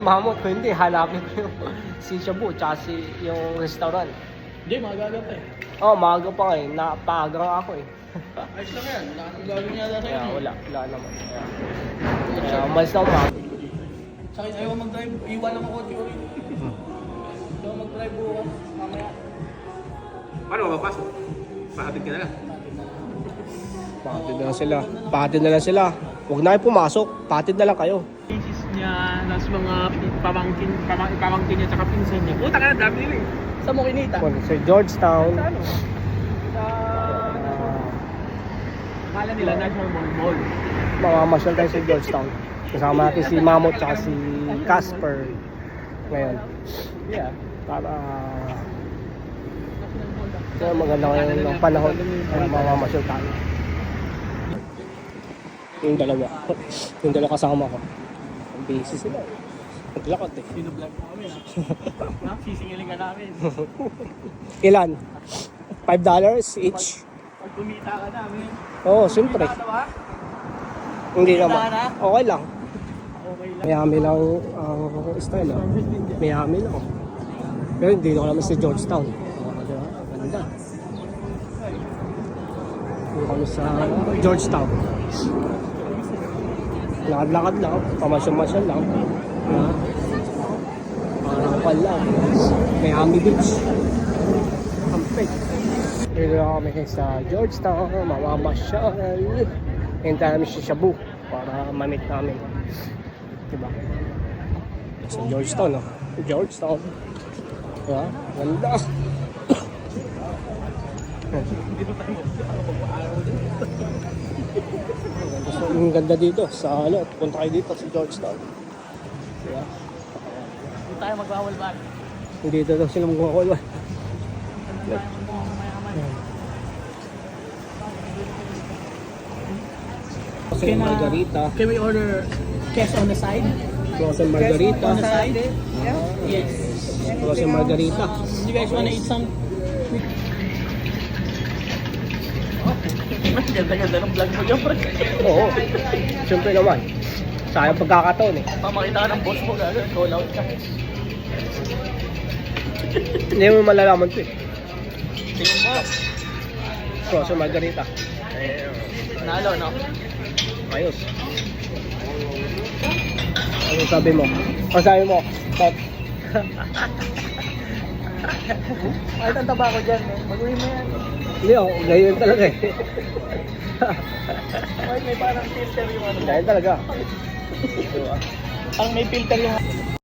Mamot ko hindi, hanapin ko yung si Shabu tsaka yung restaurant. Hindi, magaga pa eh. Oh, maaga pa nga eh. Napaaga nga ako eh. Ayos lang yan. Gagawin niya natin. Kaya wala naman. Kaya umalis na ako maaga. Sa akin, ayaw mag-drive. Iwan lang ako, Joey. Ayaw mag-drive bukas. Mamaya. Paano mapapasok? Pahatid ka na lang. Pahatid na lang sila. Huwag na kayo pumasok. Pahatid na lang kayo. Thesis niya, nas mga pamangkin niya, tsaka pinsan niya. Puta ka na, dami nila eh. Sa mo kinita? Sa Georgetown. Sa ano? Sa... Akala nila, National Mall. Mamamasyal tayo sa Georgetown. Kasama natin si Mamot tsaka si Casper. Ngayon. Yeah. Para... Kaya maganda ngayon ng panahon. Kaya mamamasyal tayo. Yung dalawa. Yung dalawa kasama ko. Ang busy sila. Naglakot eh. Sino-vlog mo kami ha? Sisingilin ka namin. Ilan? $5 each? Pag kumita ka namin. Oo, siyempre. Kumita ka na ba? Hindi naman. Kumita na? Okay lang. Okay lang. Miami lang ang style. Miami lang. Pero hindi ko naman sa Georgetown. Diba? Ganda. Hindi kami sa Georgetown. Lakad-lakad lang. Pamasyal-masyal lang. Diba? Parang pala. Miami Beach. Kampeg. Dito na kami sa Georgetown. Mamamasyal. Hintayin namin si Shabu para ma-meet namin. Diba? Sa Georgetown, no? Georgetown. Diba? Ganda. Ang ganda dito sa ano, punta kayo dito sa Georgetown. Diba? Hindi tayo magbawal-bal. Hindi dito daw sila magkukulwa. Frozen margarita. Can we order cash on the side? Frozen margarita. On the side? Yes. Frozen margarita. You guys wanna eat some? Ganda-ganda ng vlog mo dyan, pre. Oo. Siyempre naman. Sayang pagkakataon eh. Pamakita ka ng boss mo, gano'n. Call out ka. Hindi mo malalaman ito eh. Tingin mo. Frozen margarita. Nalo, no? Ayos. Ano sabi mo? Ano sabi mo? Top. Kahit ang taba ko dyan, eh. Mag-uwi mo yan. Hindi ako. Ganyan talaga eh. Kahit may parang filter yung ano. Ganyan talaga. Ang may filter yung